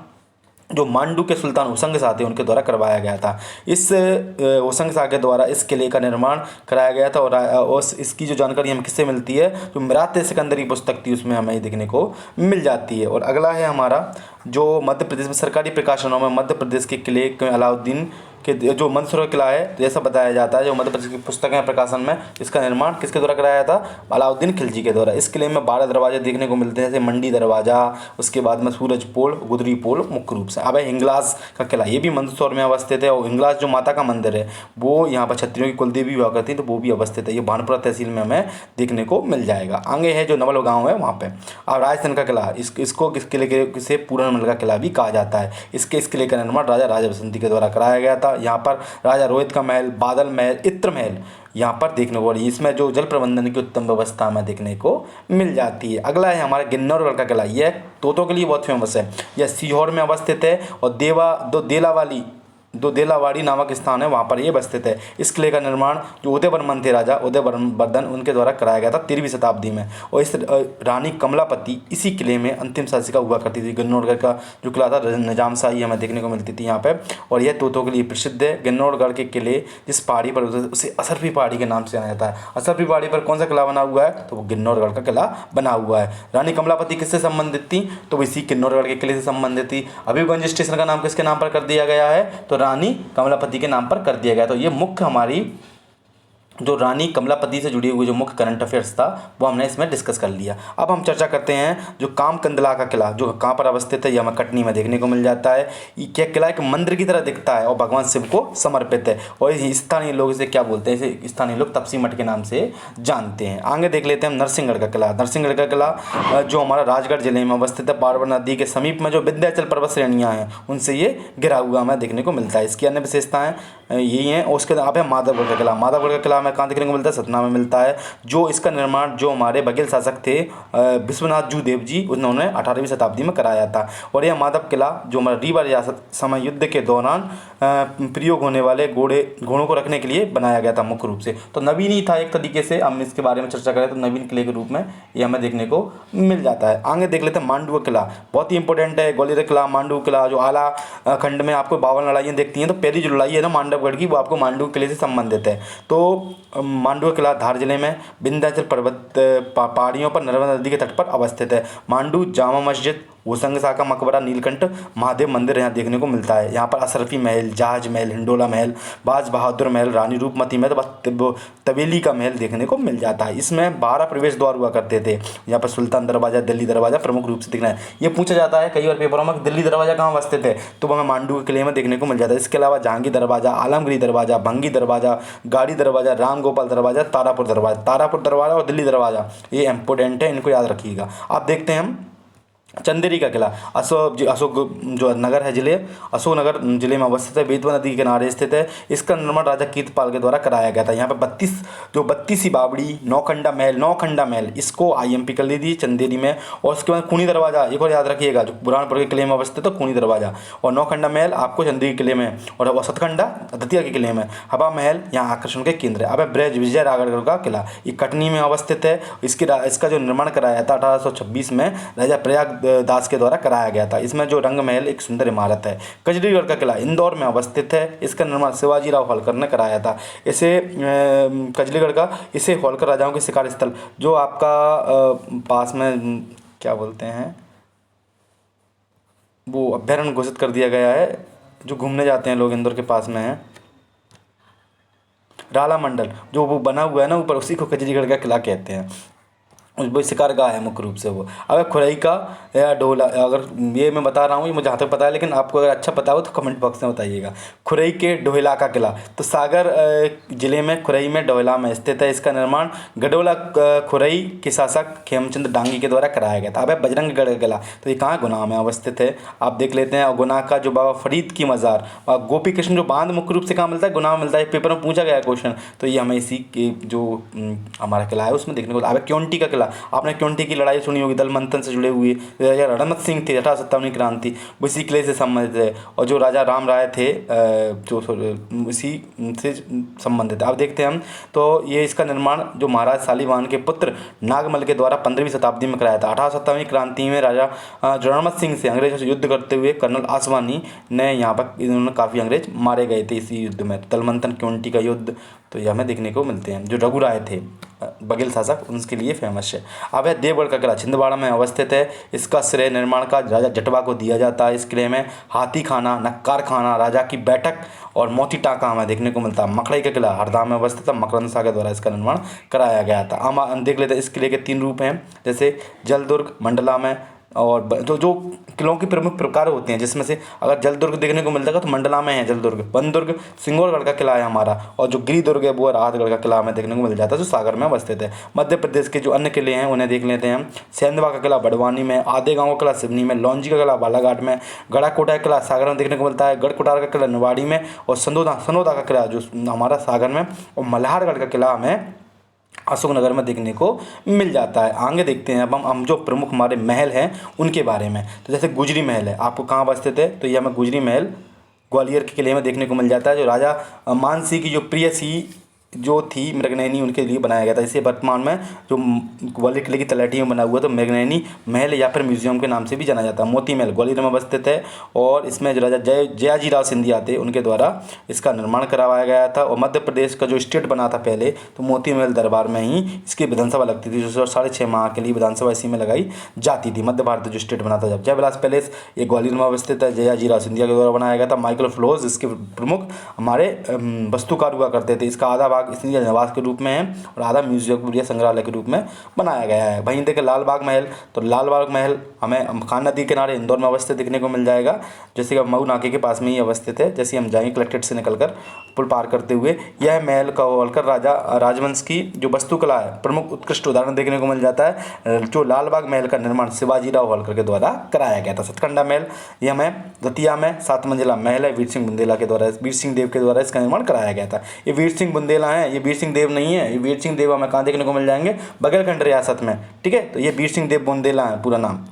जो मांडू के सुल्तान होशंग शाह थे उनके द्वारा करवाया गया था। इस होशंग शाह के द्वारा इस किले का निर्माण कराया गया था। और इसकी जो जानकारी हमें किससे मिलती है, जो मिरात सिकंदरी पुस्तक थी उसमें हमें देखने को मिल जाती है। और अगला है हमारा जो मध्य प्रदेश में सरकारी प्रकाशनों में मध्य प्रदेश के किले अलाउद्दीन के जो मंदसौर किला है, तो ऐसा बताया जाता है जो मध्य प्रदेश की पुस्तकें प्रकाशन में इसका निर्माण किसके द्वारा कराया था, अलाउद्दीन खिलजी के द्वारा। इस किले में 12 दरवाजे देखने को मिलते हैं, जैसे मंडी दरवाजा, उसके बाद में सूरज पोल, गुदरी पोल मुख्य रूप से। अब है हिंगलाज का किला, ये भी मंदसौर में अवस्थित है। और हिंगलाज जो माता का मंदिर है वो यहाँ पर क्षत्रियों की कुलदेवी हुआ करती है, तो वो भी अवस्थित है। ये भानपुरा तहसील में हमें देखने को मिल जाएगा। आगे है जो नवल गाँव है वहाँ पे। अब राजस्थान का किला, इसको किस किले के से पूरनमल का किला भी कहा जाता है। इस किले का निर्माण राजा बसंती के द्वारा कराया गया था। यहाँ पर राजा रोहित का महल, बादल महल, इत्र महल यहाँ पर देखने को, इसमें जो जल प्रबंधन की उत्तम व्यवस्था हमें देखने को मिल जाती है। अगला है हमारा गिन्नौरगढ़ का किला। यह तोतों के लिए बहुत फेमस है। यह सीहोर में अवस्थित है और देलावाड़ी नामक स्थान है, वहाँ पर ये अवस्थित है। इस किले का निर्माण जो उदयवर्मन थे, राजा उदयवर्धन, उनके द्वारा कराया गया था 13वीं शताब्दी में। और इस रानी कमलापति इसी किले में अंतिम शासिका हुआ करती थी। गिन्नौरगढ़ का जो किला था निजामशाही हमें देखने को मिलती थी यहाँ पे। और यह तोतों के लिए प्रसिद्ध है। गिन्नौरगढ़ के किले जिस पहाड़ी पर उसे असरफी पहाड़ी के नाम से जाना जाता है। असरफी पहाड़ी पर कौन सा किला बना हुआ है, तो वो गिन्नौरगढ़ का किला बना हुआ है। रानी कमलापति किससे संबंधित थी, तो इसी गिन्नौरगढ़ के किले से संबंधित थी। हबीबगंज स्टेशन का नाम किसके नाम पर कर दिया गया है, तो रानी कमलापति के नाम पर कर दिया गया। तो ये मुख्य हमारी जो रानी कमलापति से जुड़ी हुई जो मुख्य करंट अफेयर्स था वो हमने इसमें डिस्कस कर लिया। अब हम चर्चा करते हैं जो कामकंदला का किला, जो कहाँ पर अवस्थित है, यह हमें कटनी में देखने को मिल जाता है। ये किला एक मंदिर की तरह दिखता है और भगवान शिव को समर्पित है। और स्थानीय लोग इसे क्या बोलते हैं, इसे स्थानीय लोग तपसी मठ के नाम से जानते हैं। आगे देख लेते हैं हम नरसिंहगढ़ का किला। नरसिंहगढ़ का किला जो हमारा राजगढ़ जिले में अवस्थित है, पार्वन नदी के समीप में जो विंध्याचल पर्वत श्रेणियाँ हैं उनसे ये घिरा हुआ हमें देखने को मिलता है। इसकी अन्य विशेषताएँ यही हैं। और उसके बाद है माधवगढ़ का किला। माधवगढ़ का किला में कहाँ देखने को मिलता है? सतना में मिलता है। जो इसका निर्माण जो हमारे बघेल शासक थे विश्वनाथ जूदेव जी, उन्होंने 18वीं शताब्दी में कराया था। और यह माधव किला जो हमारा रीवा रियासत समय युद्ध के दौरान प्रयोग होने वाले घोड़ों को रखने के लिए बनाया गया था मुख्य रूप से। तो नवीन ही था एक तरीके से, हम इसके बारे में चर्चा करें तो नवीन किले के रूप में ये हमें देखने को मिल जाता है। आगे देख लेते हैं मांडू किला, बहुत ही इंपॉर्टेंट है। ग्वालियर किला, मांडू किला जो आला खंड में आपको 52 लड़ाइयाँ देखती हैं, तो पहली जो लड़ाई है ना मांडवगढ़ की, वो आपको मांडू किले से संबंधित है। तो मांडू किला धार जिले में विंध्याचल पर्वत पहाड़ियों पर नर्मदा नदी के तट पर अवस्थित है। मांडू जामा मस्जिद, भूसंग शाह का मकबरा, नीलकंठ महादेव मंदिर यहाँ देखने को मिलता है। यहाँ पर अशरफी महल, जहाज महल, हिंडोला महल, बाज बहादुर महल, रानी रूपमती महल, तवेली का महल देखने को मिल जाता है। इसमें 12 प्रवेश द्वार हुआ करते थे। यहाँ पर सुल्तान दरवाजा, दिल्ली दरवाजा प्रमुख रूप से दिखना है। ये पूछा जाता है कई बार पेपरों में, दिल्ली दरवाजा कहाँ अवस्थित है, तो वह मांडू के किले में देखने को मिल जाता है। इसके अलावा जहांगीर दरवाजा, आलमगिरी दरवाजा, भंगी दरवाजा, गाड़ी दरवाजा, राम गोपाल दरवाजा, तारापुर दरवाजा और दिल्ली दरवाजा, ये इंपॉर्टेंट है, इनको याद रखिएगा। आप देखते हैं हम चंदेरी का किला, अशोक जो नगर है जिले, अशोकनगर जिले में अवस्थित है, बेतवा नदी के किनारे स्थित है। इसका निर्माण राजा कीर्तपाल के द्वारा कराया गया था। यहाँ पर 32 बावड़ी, नौखंडा महल, इसको IMP कर ली थी चंदेरी में। और उसके बाद खूनी दरवाजा, एक और याद रखिएगा, जो बुरहानपुर के किले में अवस्थित है, खूनी दरवाजा और नौखंडा महल आपको चंदेरी किले में, और सतखंडा दतिया के किले में। हवा महल यहाँ आकर्षण के केंद्र है। अब ब्रज विजय रावगढ़ का किला, ये कटनी में अवस्थित है। इसका जो निर्माण कराया था 1826 में राजा प्रयाग दास के द्वारा कराया गया था। इसमें जो रंग महल एक सुंदर इमारत है। कजलीगढ़ का किला इंदौर में अवस्थित है। इसका निर्माण शिवाजी राव होलकर ने कराया था। इसे कजलीगढ़ का, इसे होलकर राजाओं के शिकार स्थल जो आपका पास में क्या बोलते हैं, वो अभ्यारण्य घोषित कर दिया गया है, जो घूमने जाते हैं लोग, इंदौर के पास में है। राला मंडल जो वो बना हुआ है ना ऊपर, उसी को कजलीगढ़ का किला कहते हैं। वो शिकार का है मुख्य रूप से वो। अगर खुरई का या डोला, अगर ये मैं बता रहा हूँ, ये मुझे जहाँ तक पता है, लेकिन आपको अगर अच्छा पता हो तो कमेंट बॉक्स में बताइएगा। खुरई के डोहला का किला, तो सागर जिले में खुरई में डोहला में स्थित है। इसका निर्माण गडोला खुरई के शासक खेमचंद डांगी के द्वारा कराया गया था। अब बजरंगगढ़ का किला, तो ये कहाँ, गुनाह में अवस्थित है। आप देख लेते हैं। और गुनाह का जो बाबा फरीद की मज़ार, गोपी कृष्ण जो बांध मुख्य रूप से कहाँ मिलता है, गुनाह में मिलता है। पेपर में पूछा गया क्वेश्चन, तो ये हमें इसी के जो हमारा किला है उसमें देखने को। अब क्योंटी का किला, आपने क्योंटी की लड़ाई सुनी होगी, दल मंथन से जुड़े हुए रणमत सिंह थे, 1857 क्रांति, वो इसी किले से संबंधित है। और जो राजा राम राय थे जो इसी से संबंधित है। अब देखते हैं हम, तो ये इसका निर्माण जो महाराज शालीवाहन के पुत्र नागमल के द्वारा 15वीं शताब्दी में कराया था। 1857 क्रांति में राजा रणमत सिंह से अंग्रेजों से युद्ध करते हुए कर्नल आसवानी ने यहाँ पर, इन्होंने काफ़ी अंग्रेज मारे गए थे इसी युद्ध में। दल मंथन, क्योंटी का युद्ध, तो ये हमें देखने को मिलते हैं। जो रघु राय थे बघेल शासक, उनके लिए फेमस है। अब है देवगढ़ का किला, छिंदवाड़ा में अवस्थित है। इसका श्रेय निर्माण का राजा जटवा को दिया जाता है। इस किले में हाथी खाना, नक्कार खाना, राजा की बैठक और मोती टाँका हमें देखने को मिलता है। मकड़ई का किला हरदा में अवस्थित है। मकरंद शाह के द्वारा इसका निर्माण कराया गया था। हम देख लेते हैं इस किले के 3 रूप हैं, जैसे जलदुर्ग, मंडला में, और जो किलों के प्रमुख प्रकार होते हैं, जिसमें से अगर जलदुर्ग देखने को मिलता है तो मंडला में है जलदुर्ग। बनदुर्ग सिंगौरगढ़ का किला है हमारा। और जो गिरिदुर्ग है वो राहतगढ़ का किला हमें देखने को मिल जाता है, जो सागर में अवस्थित है। मध्य प्रदेश के जो अन्य किले हैं उन्हें देख लेते हैं हम। सेंधवा का किला बड़वानी में, आधे गाँव का किला सिवनी में, लौंजी का किला बालाघाट में, गढ़ाकोटा का किला सागर में देखने को मिलता है, गढ़कोटार का किला निवाड़ी में, और सनोदा का किला जो हमारा सागर में, और मल्हारगढ़ का किला हमें अशोकनगर में देखने को मिल जाता है। आगे देखते हैं अब हम जो प्रमुख हमारे महल हैं उनके बारे में। तो जैसे गुजरी महल है, आपको कहाँ अवस्थित है, तो ये हमें गुजरी महल ग्वालियर के किले में देखने को मिल जाता है। जो राजा मानसिंह की जो प्रियसी जो थी मृगनयनी, उनके लिए बनाया गया था। इसे वर्तमान में जो ग्वालियर किले की तलहटी में बना हुआ तो मृगनयनी महल या फिर म्यूजियम के नाम से भी जाना जाता है। मोती महल ग्वालियर में अवस्थित है, और इसमें जो राजा जयाजीराव सिंधिया थे उनके द्वारा इसका निर्माण करवाया गया था। और मध्य प्रदेश का जो स्टेट बना था पहले, तो मोती महल दरबार में ही इसकी विधानसभा लगती थी, जो 6.5 माह के लिए विधानसभा इसी में लगाई जाती थी। मध्य भारत जो स्टेट बना था जब। जयविलास पैलेस ये ग्वालियर में अवस्थित है, जयाजीराव सिंधिया के द्वारा बनाया गया था। माइकल फ्लोज इसके प्रमुख हमारे वस्तुकार हुआ करते थे। इसका आधा भाग इसलिए निवास के रूप में है और आधा म्यूजियम या संग्रहालय के रूप में बनाया गया है। वहीं देखें लाल बाग महल, तो लाल बाग महल हमें खान नदी के किनारे इंदौर में अवस्थित देखने को मिल जाएगा, जैसे कि मऊ नाके के पास में ही अवस्थित है। जैसे हम जाएंगे कलेक्ट्रेट से निकलकर पुल पार करते हुए, यह महल का होलकर राजवंश की जो वास्तुकला है प्रमुख उत्कृष्ट उदाहरण देखने को मिल जाता है। जो लाल बाग महल का निर्माण शिवाजी राव होलकर के द्वारा कराया गया था। सतखंडा महल यह हमें दतिया में 7 मंजिला महल है, वीर सिंह बुंदेला के द्वारा, वीर सिंह देव के द्वारा इसका निर्माण कराया गया था। ये वीर सिंह बुंदेला बुंदेला हैं, ये वीर सिंह देव नहीं है, ये वीर सिंह देव हमें कहाँ देखने को मिल जाएंगे, बघेलखंड रियासत में, ठीक है। तो ये वीर सिंह देव बुंदेला है पूरा नाम।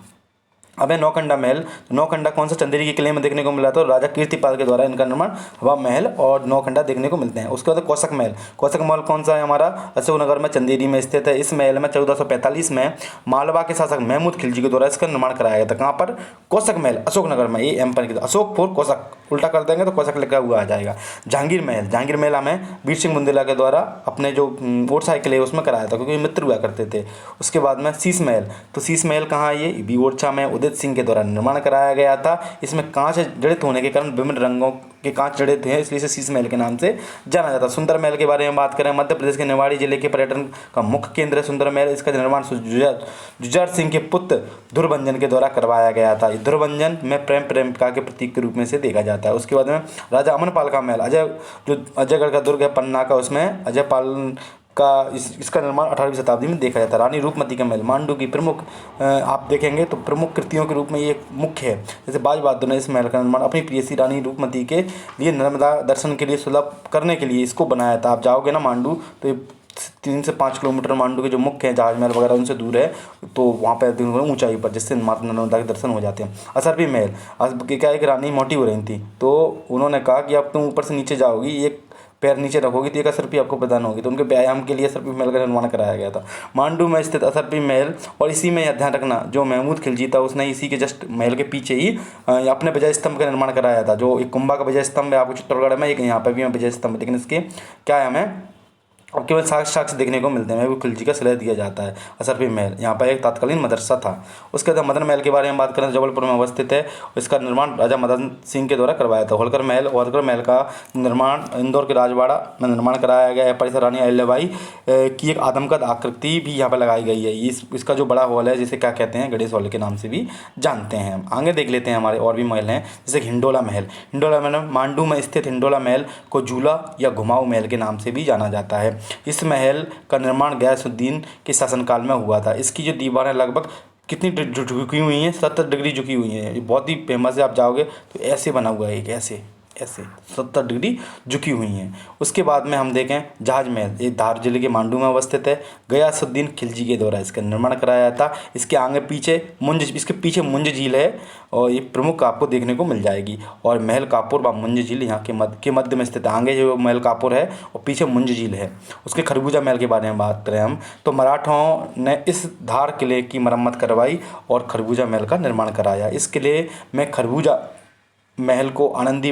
अब है नौखंडा महल। नौखंडा कौन सा, चंदेरी के किले में देखने को मिला था, राजा कीर्तिपाल के द्वारा इनका निर्माण हुआ महल और नौखंडा देखने को मिलते हैं। उसके बाद कौशक महल। कौशक महल कौन सा है हमारा, अशोकनगर में चंदेरी में स्थित है। इस महल में 1445 में मालवा के शासक महमूद खिलजी के द्वारा इसका निर्माण कराया गया था। कहाँ पर, कौशक महल, अशोकनगर में। ये एम्पायर की अशोकपुर कौशक, उल्टा कर देंगे तो कौशक लिखा हुआ आ जाएगा। जहांगीर महल। जहांगीर महल हमें वीर सिंह बुंदेला के द्वारा अपने जो मोटरसाइकिल है उसमें कराया था, क्योंकि मित्र हुआ करते थे। उसके बाद में शीश महल। तो शीश महल कहाँ है, ये भी ओरछा में उदित सिंह के द्वारा निर्माण कराया गया था। इसमें कांच जड़ित होने के कारण विभिन्न रंगों के कांच जड़ित हैं, इसलिए इसे शीश महल के नाम से जाना जाता है। सुंदर महल के बारे में बात करें, मध्य प्रदेश के निवाड़ी जिले के पर्यटन का मुख्य केंद्र है सुंदर महल। इसका निर्माण जुझार सिंह के पुत्र धुरभंजन के द्वारा करवाया गया था। धुरभंजन में प्रेमिका के प्रतीक के रूप में से देखा जाता है। उसके बाद में राजा अमनपाल का महल, अजयगढ़ का दुर्ग है पन्ना का, उसमें अजयपाल का इसका निर्माण 18वीं शताब्दी में देखा जाता है। रानी रूपमती का महल मांडू की प्रमुख आप देखेंगे तो प्रमुख कृतियों के रूप में ये मुख्य है। जैसे बाज बहादुर ने इस महल का निर्माण अपनी प्रियसी रानी रूपमती के लिए नर्मदा दर्शन के लिए सुलभ करने के लिए इसको बनाया था। आप जाओगे ना मांडू तो ये 3 से 5 किलोमीटर मांडू के जो मुख्य हैं जहाज महल वगैरह उनसे दूर है, तो वहाँ पर ऊंचाई पर, जिससे माता नर्मदा के दर्शन हो जाते हैं। असरपी महल, क्या एक रानी मोटी हो रही थी तो उन्होंने कहा कि अब तुम ऊपर से नीचे जाओगी, एक पैर नीचे रखोगी तो एक असरपी आपको प्रदान होगी, तो उनके व्यायाम के लिए असरपी महल का निर्माण कराया गया था। मांडू में स्थित असरपी महल, और इसी में यह ध्यान रखना जो महमूद खिलजी था उसने इसी के जस्ट महल के पीछे ही अपने विजय स्तंभ का निर्माण कराया था। जो एक कुंभा का विजय स्तंभ है आपको चित्तौड़गढ़ में, एक यहाँ पर भी है विजय स्तंभ, लेकिन इसके क्या है हमें अब केवल साक्ष्य देखने को मिलते हैं। महबूब खिलजी का शिलालेख दिया जाता है। असरपी महल यहाँ पर एक तत्कालीन मदरसा था। उसके बाद मदन महल के बारे में बात करें तो जबलपुर में अवस्थित है। इसका निर्माण राजा मदन सिंह के द्वारा करवाया था। होलकर महल का निर्माण इंदौर के राजवाड़ा में निर्माण कराया गया है। परिसर रानी अहिल्याबाई की एक आदमकद आकृति भी यहाँ पर लगाई गई है। इसका जो बड़ा हॉल है जिसे क्या कहते हैं, गणेश हॉल के नाम से भी जानते हैं। आगे देख लेते हैं हमारे और भी महल हैं, जैसे हिंडोला महल। हिंडोला महल मांडू में स्थित हिंडोला महल को झूला या घुमाऊ महल के नाम से भी जाना जाता है। इस महल का निर्माण गयासुद्दीन के शासनकाल में हुआ था। इसकी जो दीवारें लगभग कितनी झुकी हुई हैं, 70 डिग्री झुकी हुई हैं। ये बहुत ही फेमस है, आप जाओगे तो ऐसे बना हुआ है, एक ऐसे 70 डिग्री झुकी हुई हैं। उसके बाद में हम देखें जहाज महल, ये धार जिले के मांडू में अवस्थित है। गयासुद्दीन खिलजी के द्वारा इसका निर्माण कराया था। इसके आगे इसके पीछे मुंज झील है और ये प्रमुख आपको देखने को मिल जाएगी। और महल कापुर व मुंज झील यहाँ के मध्य में स्थित है। आगे जो महल कापुर है और पीछे मुंज झील है। उसके खरबूजा महल के बारे में बात करें हम तो मराठों ने इस धार किले की मरम्मत करवाई और खरबूजा महल का निर्माण कराया। इस किले में खरबूजा महल को आनंदी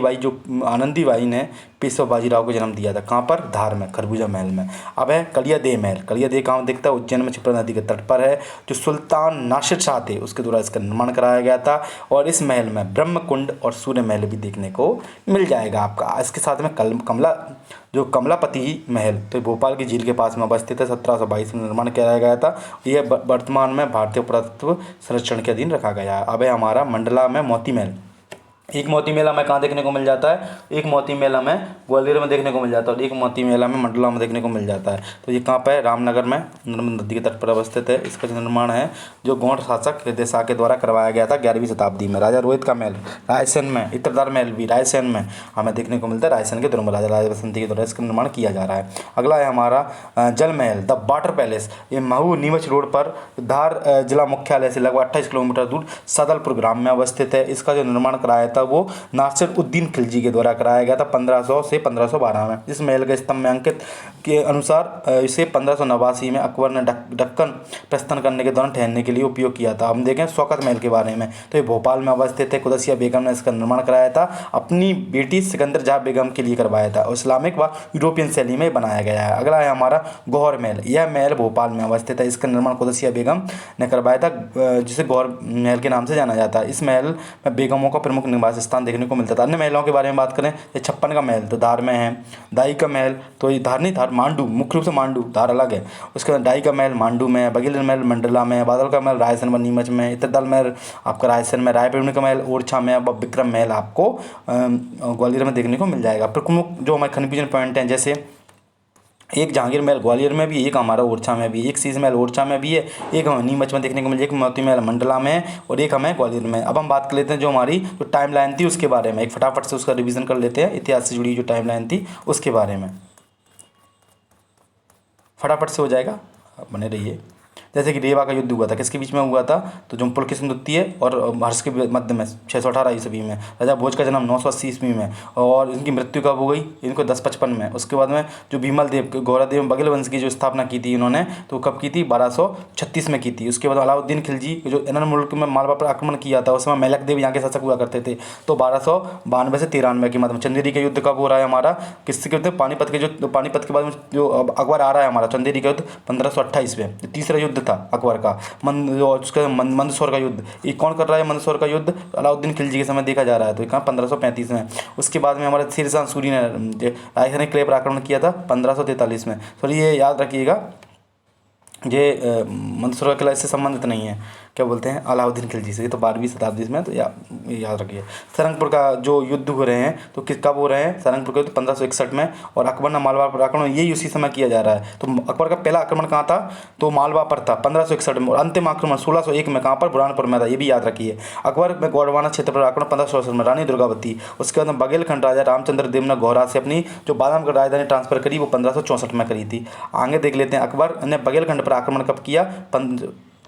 बाई ने पेशवा बाजीराव को जन्म दिया था। कहाँ पर, धार में, खरबूजा महल में। अब है कलियादेह महल। कलियादेह कहाँ दिखता है, उज्जैन में क्षिप्रा नदी के तट पर है। जो सुल्तान नासिर शाह थे उसके द्वारा इसका निर्माण कराया गया था। और इस महल में ब्रह्म कुंड और सूर्य महल भी देखने को मिल जाएगा आपका। इसके साथ में कमलापति महल तो भोपाल की झील के पास में अवस्थित है। 1722 में निर्माण कराया गया था। यह वर्तमान में भारतीय पुरातत्व संरक्षण के अधीन रखा गया है। अब है हमारा मंडला में मोती महल। एक मोती मेला हमें कहाँ देखने को मिल जाता है, एक मोती मेला हमें ग्वालियर में देखने को मिल जाता है और एक मोती मेला हमें मंडला में देखने को मिल जाता है। तो ये कहाँ पर है, रामनगर में, नर्मदा नदी के तट पर अवस्थित है। इसका जो निर्माण है जो गौड़ शासक हृदय शाह के द्वारा करवाया गया था 11वीं शताब्दी में। राजा रोहित का महल रायसेन में, इत्रदार महल भी रायसेन में हमें देखने को मिलता है। रायसेन के दुर्ग राजा बसंती के द्वारा इसका निर्माण किया जा रहा है। अगला है हमारा जल महल द वाटर पैलेस। ये महू नीमच रोड पर धार जिला मुख्यालय से लगभग 28 किलोमीटर दूर सदलपुर ग्राम में अवस्थित है। इसका जो निर्माण कराया था वो नासिर उद्दीन खिलजी के द्वारा कराया गया था 1500 से 1512 में। इस महल के स्तंभ में अंकित के अनुसार इसे 1589 में अकबर ने दक्कन प्रस्थान करने के दौरान ठहरने के लिए उपयोग किया था। हम देखें शौकत महल के बारे में तो ये भोपाल में अवस्थित है। कुदसिया बेगम ने इसका निर्माण कराया था, अपनी बेटी सिकंदर जहाँ बेगम के लिए करवाया था और इस्लामिक व यूरोपियन शैली में बनाया गया है। अगला है हमारा गौहर महल। यह महल भोपाल में अवस्थित है। इसका निर्माण कुदसिया बेगम ने करवाया था, जिसे गौहर महल के नाम से जाना जाता है। इस महल में बेगमों का प्रमुख निवास स्थान देखने को मिलता था। अन्य महलों के बारे में बात करें ये 56 का महल तो धार में है। दाई का महल तो ये धार नहीं, धार मांडू, मुख्य रूप से मांडू, धार अलग है। उसके बाद डाई का महल मांडू में है। बघेल महल मंडला में है। बादल का महल रायसेन व नीमच में। इत्रदाल महल आपका रायसेन में। रायपुर का महल ओरछा में। अब विक्रम महल आपको ग्वालियर में देखने को मिल जाएगा। प्रमुख जो हमारे कन्फ्यूजन पॉइंट हैं जैसे एक जहांगीर महल ग्वालियर में भी, एक हमारा ओरछा में भी, एक शीश महल ओरछा में भी है, एक हमें नीमच में देखने को मिल जाएगा, एक मोती महल मंडला में है और एक हमें ग्वालियर में। अब हम बात कर लेते हैं जो हमारी जो टाइम लाइन थी उसके बारे में। एक फटाफट से उसका रिवीजन कर लेते हैं, इतिहास से जुड़ी जो टाइम लाइन थी उसके बारे में। फटाफट से हो जाएगा, बने रहिए। जैसे कि रेवा का युद्ध हुआ था, किसके बीच में हुआ था, तो जो पुलकेशिन द्वितीय और हर्ष के मध्य में 618 ईस्वी में। राजा भोज का जन्म 980 ईस्वी में, और इनकी मृत्यु कब हो गई, इनको 1055 में। उसके बाद में जो भीमल देव गौरादेव बघेल वंश की जो स्थापना की थी इन्होंने, तो कब की थी, 1236 में की थी। उसके बाद अलाउद्दीन खिलजी जो इन्होंने मुल्क में मालवा पर आक्रमण किया था, उस समय मेलक देव यहाँ के शासक हुआ करते थे, तो 1292 से 93 के मध्य में। चंदेरी का युद्ध कब हो रहा है हमारा, किससे कहते हैं, पानीपत के जो पानीपत के बाद में जो अकबर आ रहा है हमारा, चंदेरी का युद्ध 1528 में। तीसरा युद्ध था अकबर का, उसका मंदसौर का युद्ध। ये कौन कर रहा है मंदसौर का युद्ध, अलाउद्दीन खिलजी के समय देखा जा रहा है, तो कहाँ 1535 में। उसके बाद में हमारे शेरशाह सूरी ने राजधानी किले पर आक्रमण किया था 1543 में। सॉरी ये याद रखिएगा, ये मंदसौर का किला इससे संबंधित नहीं है, क्या बोलते हैं, अलाउद्दीन खिलजी से, ये तो 12वीं शताब्दी में, तो याद रखिए। सरंगपुर का जो युद्ध हो रहे हैं, तो किस कब हो रहे हैं, सरंगपुर का युद्ध 1561 में, और अकबर ने मालवा पर आक्रमण यही उसी समय किया जा रहा है। तो अकबर का पहला आक्रमण कहाँ था, तो मालवा पर था 1561 में, और अंतिम आक्रमण 1601 में कहाँ पर, बुरहानपुर में था, ये भी याद रखिए। अकबर में गोंडवाना क्षेत्र पर आक्रमण 1567 में, रानी दुर्गावती। उसके बाद में बघेलखंड राजा रामचंद्र देव ने गौरा से अपनी जो बादामगढ़ राजधानी ट्रांसफर करी, वो 1564 में करी थी। आगे देख लेते हैं, अकबर ने बघेलखंड पर आक्रमण कब किया,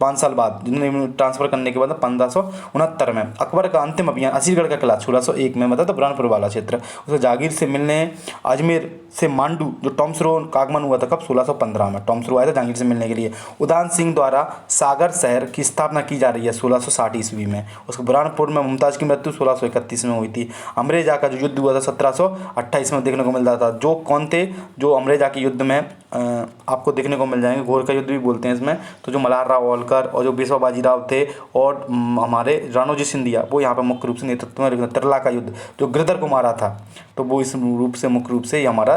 5 साल बाद, जिन्होंने ट्रांसफर करने के बाद 1569 में। अकबर का अंतिम अभियान असीरगढ़ का किला 1601 में, मतलब तो बुरहानपुर वाला क्षेत्र, उसे जागीर से मिलने अजमेर से मांडू जो टॉमसरो का आगमन हुआ था कब, 1615 में। टॉमसरो आया था जहांगीर से मिलने के लिए। उदान सिंह द्वारा सागर शहर की स्थापना की जा रही है 1660 ईस्वी में। उसके बुरहानपुर में मुमताज़ की मृत्यु 1631 में हुई थी। अमरेजा का जो युद्ध हुआ था 1728 में देखने को मिल रहा था। जो कौन थे, जो अमरेजा के युद्ध में आपको देखने को मिल जाएंगे, घोर का युद्ध भी बोलते हैं इसमें, तो जो मल्हार राव होलकर और जो पेशवा बाजीराव थे और हमारे राणोजी सिंधिया, वो यहाँ पर मुख्य रूप से नेतृत्व में। तिरला का युद्ध जो गिरधर को मारा था, तो वो इस रूप से मुख्य रूप से ये हमारा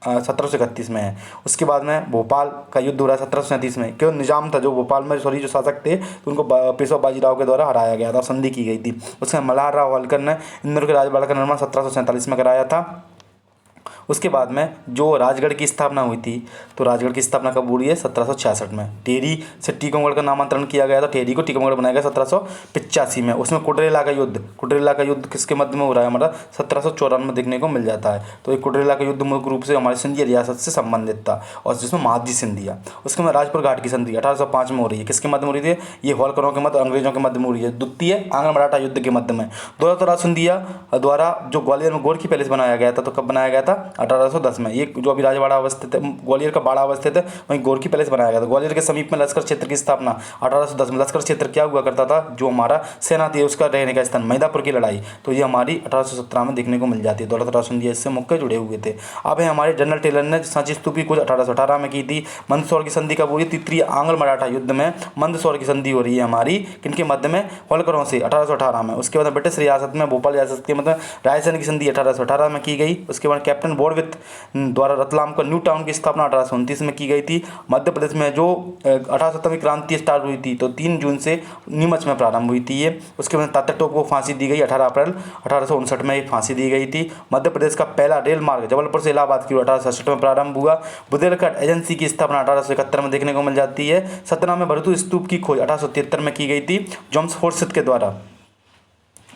1731 में है। उसके बाद में भोपाल का युद्ध हो रहा है 1737 में। क्यों, निजाम था जो भोपाल में, सॉरी जो शासक थे, तो उनको पेशवा बाजीराव के द्वारा हराया गया था, संधि की गई थी। उसमें मल्हार राव होलकर ने इंदौर के राजवाड़ा का निर्माण 1747 में कराया था। उसके बाद में जो राजगढ़ की स्थापना हुई थी, तो राजगढ़ की स्थापना कब हुई है, 1766 में। टेरी से टीकमगढ़ का नामांतरण किया गया था, टेरी को टीकमगढ़ बनाया गया 1785 में। उसमें कुडरेला का युद्ध किसके मध्य में हो रहा है हमारा, 1754 में देखने को मिल जाता है। तो ये कुडरेला का युद्ध मुख्य रूप से हमारे सिंधिया रियासत से संबंधित था, और जिसमें महादजी सिंधिया। उसके बाद राजपुर घाट की संधि 1805 में हो रही है, किसके मध्य में हो रही थी, ये होलकरों के मध्य, अंग्रेजों के मध्य में हो रही है, द्वितीय आंग्ल मराठा युद्ध के मध्य में। दौलतराव सिंधिया द्वारा जो ग्वालियर में गोरखी पैलेस बनाया गया था, तो कब बनाया गया था, 1810 में। ये जो अभी राजवाड़ा अवस्थित है, ग्वालियर का बाड़ा अवस्थित है, वहीं गोरखी पैलेस बनाया गया था। ग्वालियर के समीप में लश्कर क्षेत्र की स्थापना 1810 में। लश्कर क्षेत्र क्या हुआ करता था, जो हमारा सेना थी उसका रहने का स्थान, मैदापुर की लड़ाई, तो ये हमारी 1817 में देखने को मिल जाती है। दौलतराव सिंधिया इससे मुख्य जुड़े हुए थे। अब है हमारे जनरल टेलर ने सांची स्तूपी को 1818 में की थी। मंदसौर की संधि कब हुई, तृतीय आंग्ल मराठा युद्ध में मंदसौर की संधि हो रही है हमारी, किनके मध्य में, होलकरों से, 1818 में। उसके बाद ब्रिटिश रियासत में भोपाल रियासत के मतलब रायसेन की संधि 1818 में की गई। उसके बाद कैप्टन बॉर्डविथ द्वारा रतलाम का न्यू टाउन की स्थापना 1829 में की गई थी। मध्य प्रदेश में जो 1870 क्रांति स्टार्ट हुई थी, तो 3 जून से नीमच में प्रारंभ हुई थी ये। उसके बाद तात्या टोप को फांसी दी गई 18 अप्रैल 1859 में, फांसी दी गई थी। मध्य प्रदेश का पहला रेल मार्ग जबलपुर से इलाहाबाद की 1867 में प्रारंभ हुआ। बुंदेलखंड एजेंसी की स्थापना 1871 में देखने को मिल जाती है। सतना में भरतू स्तूप की खोज 1873 में की गई थी जॉन्स फोर्सिथ के द्वारा।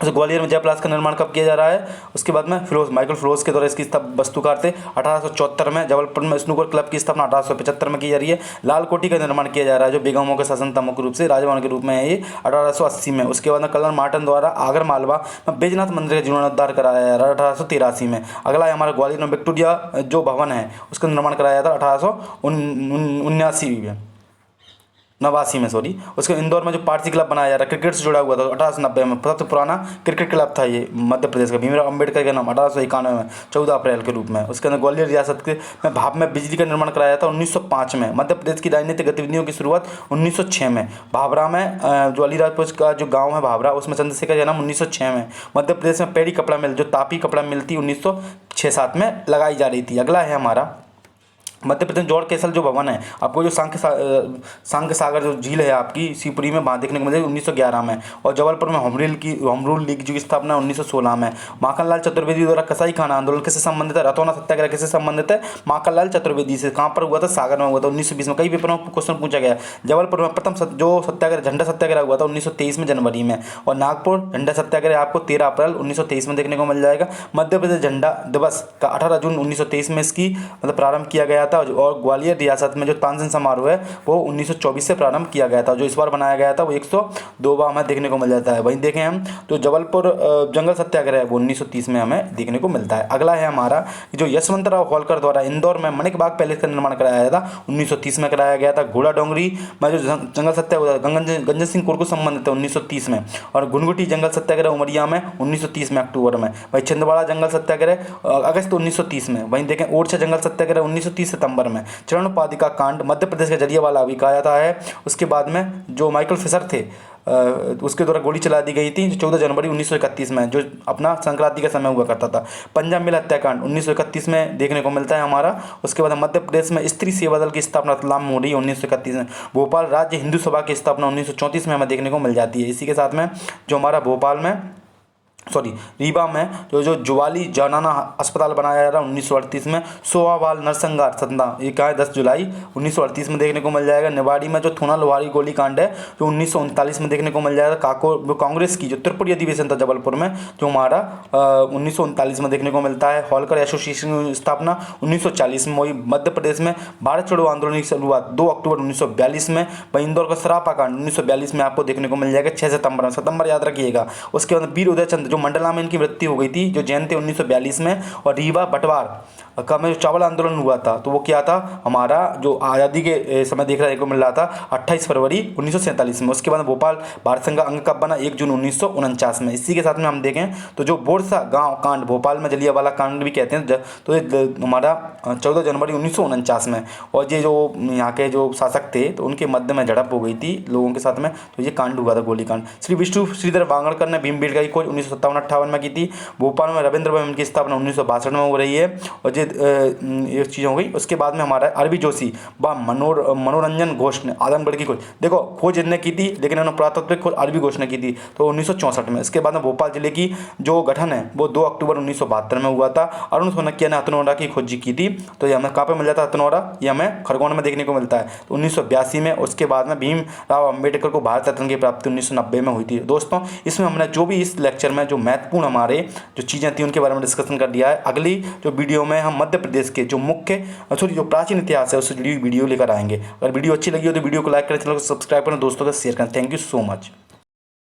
ग्वालियर में जयप्रकाश का निर्माण कब किया जा रहा है, उसके बाद में माइकल फिरोज के द्वारा इसकी वस्तुकार थे 1874 में। जबलपुर में स्नूकर क्लब की स्थापना 1875 में की जा रही है। लाल कोठी का निर्माण किया जा रहा है, जो बेगमों का शासन था मुख्य रूप से, राजभवन के रूप में है ये, 1880 में। उसके बाद में कर्नल मार्टन द्वारा आगर मालवा में बैजनाथ मंदिर का जीर्णोद्धार कराया जा रहा है 1883 में। अगला है हमारा ग्वालियर में विक्टोरिया जो भवन है, उसका निर्माण कराया था 1889 में, 89 में, सॉरी। उसके इंदौर में जो पारसी क्लब बनाया जा रहा है, क्रिकेट से जुड़ा हुआ था, 1890 में। सबसे पुराना क्रिकेट क्लब था ये मध्य प्रदेश का, भीमराव अम्बेडकर के नाम, 1891 में, 14 अप्रैल के रूप में। उसके अंदर ग्वालियर रियासत के में भाप में बिजली का निर्माण कराया था 1905 में। मध्य प्रदेश की राजनीतिक गतिविधियों की शुरुआत 1906 में। भाभरा में जो अलीराजपुर का जो गाँव है भाभरा, उसमें चंद्रशेखर का जन्म 1906 में। मध्य प्रदेश में पेड़ी कपड़ा मिल, जो तापी कपड़ा मिल थी 1906-7 में लगाई जा रही थी। अगला है हमारा मध्य प्रदेश जॉर्ज कैसल जो भवन है, आपको जो सांख्य सागर जो झील है आपकी शिवपुरी में, वहाँ देखने को मिलेगी 1911 में। और जबलपुर में होम रूल लीग की स्थापना 1916 में। माखनलाल चतुर्वेदी द्वारा कसाई खाना आंदोलन किससे संबंधित है, रतौना सत्याग्रह किससे संबंधित है, माखनलाल चतुर्वेदी से। कहाँ पर हुआ था, सागर में हुआ था 1920 में। कई पेपरों में क्वेश्चन पूछा गया। जबलपुर में प्रथम जो सत्याग्रह, झंडा सत्याग्रह हुआ था 1923 में जनवरी में। और नागपुर झंडा सत्याग्रह आपको 13 अप्रैल 1923 में देखने को मिल जाएगा। मध्य प्रदेश झंडा दिवस का 18 जून 1923 में इसकी मतलब प्रारंभ किया गया था। और ग्वालियर रियासत में जो तानसेन समारोह है वो 1924 से प्रारंभ किया गया था। जो इस बार बनाया गया था वो 102वां हमें देखने को मिल जाता है। वहीं देखें हम तो जबलपुर जंगल सत्याग्रह है वो 1930 में हमें देखने को मिलता है। अगला है हमारा जो यशवंतराव होलकर द्वारा इंदौर में मणिक बाग पैलेस का निर्माण कराया गया था 1930 में कराया गया था। घोड़ा डोंगरी में जो जंगल सत्याग्रह गंजन सिंह कुर्कू संबंधित है 1930 में। और घुनघुटी जंगल सत्याग्रह उमरिया में 1930 में अक्टूबर में। वहीं छिंदवाड़ा जंगल सत्याग्रह अगस्त 1930 में। वहीं देखें ओरछा जंगल सत्याग्रह 1930 सितंबर में। चरण पादिका कांड मध्य प्रदेश के जलियांवाला भी कहा जाता है। उसके बाद में जो माइकल फिशर थे उसके द्वारा गोली चला दी गई थी 14 जनवरी 1931 में, जो अपना संक्रांति का समय हुआ करता था। पंजाब मिल हत्याकांड 1931 में देखने को मिलता है हमारा। उसके बाद मध्य प्रदेश में स्त्री सेवा दल की स्थापना रतलाम में हो रही है 1931 में। भोपाल राज्य हिंदू सभा की स्थापना 1934 में हमें देखने को मिल जाती है। इसी के साथ में जो हमारा भोपाल में रीवा में जो जुवाली जनाना अस्पताल बनाया जा रहा है 1938 में। सोवाबाल नरसंहार सतना ये कहा है 10 जुलाई 1938 में देखने को मिल जाएगा। निवाड़ी में जो थोना लोहारी गोलीकांड है जो 1939 में देखने को मिल जाएगा। कांग्रेस की जो त्रिपुरी अधिवेशन था जबलपुर में जो हमारा 1939 में देखने को मिलता है। होलकर एसोसिएशन की स्थापना 1940 में हुई। मध्य प्रदेश में भारत छोड़ो आंदोलन की शुरुआत 2 अक्टूबर 1942 में। वहीं इंदौर का सरापा कांड 1942 में आपको देखने को मिल जाएगा 6 सितंबर याद रखिएगा। उसके बाद वीर उदय चंद्र मंडला में इनकी मृत्यु हो गई थी जो जैन थे 1942 में। और रीवा बटवार का में जो चावल आंदोलन हुआ था तो वो क्या था हमारा जो आज़ादी के समय देखने को मिल रहा था 28 फरवरी 1947 में। उसके बाद भोपाल भारत संघ का अंग कब बना 1 जून 1949 में। इसी के साथ में हम देखें तो जो बोरसा गांव कांड भोपाल में जलियांवाला कांड भी कहते हैं तो ये हमारा 14 जनवरी 1949 में। और ये जो यहाँ के जो शासक थे तो उनके मध्य में झड़प हो गई थी लोगों के साथ में तो ये कांड हुआ था गोलीकांड। श्री विष्णु श्रीधर वांगड़कर ने भीमबेटका की खोज 1957-58 में की थी। भोपाल में रविंद्र भवन की स्थापना 1962 में हो रही है। और ये चीज़ हो गई। उसके बाद में हमारा अरबी जोशी व मनोरंजन घोष ने आदमगढ़ की खोज देखो खोज इनने की थी लेकिन इन्होंने पुरातत्विक खोज अरबी घोष ने की थी तो 1964 में। इसके बाद में भोपाल जिले की जो गठन है वो 2 अक्टूबर 1972 में हुआ था। अरुण सोनकिया ने हथनौरा की खोज की थी तो ये हमें कहाँ पर मिल जाता है हथनौरा ये हमें खरगोन में देखने को मिलता है तो 1982 में। उसके बाद में भीमराव अम्बेडकर को भारत रत्न की प्राप्ति 1990 में हुई थी। दोस्तों इसमें हमने जो भी इस लेक्चर में जो महत्वपूर्ण हमारे जो चीज़ें थी उनके बारे में डिस्कशन कर दिया है। अगली जो वीडियो में हम मध्य प्रदेश के जो जो प्राचीन इतिहास है उससे जुड़ी वीडियो लेकर आएंगे। अगर वीडियो अच्छी लगी हो तो वीडियो को लाइक करें, चैनल को सब्सक्राइब करें, दोस्तों का शेयर करें। Thank you so much.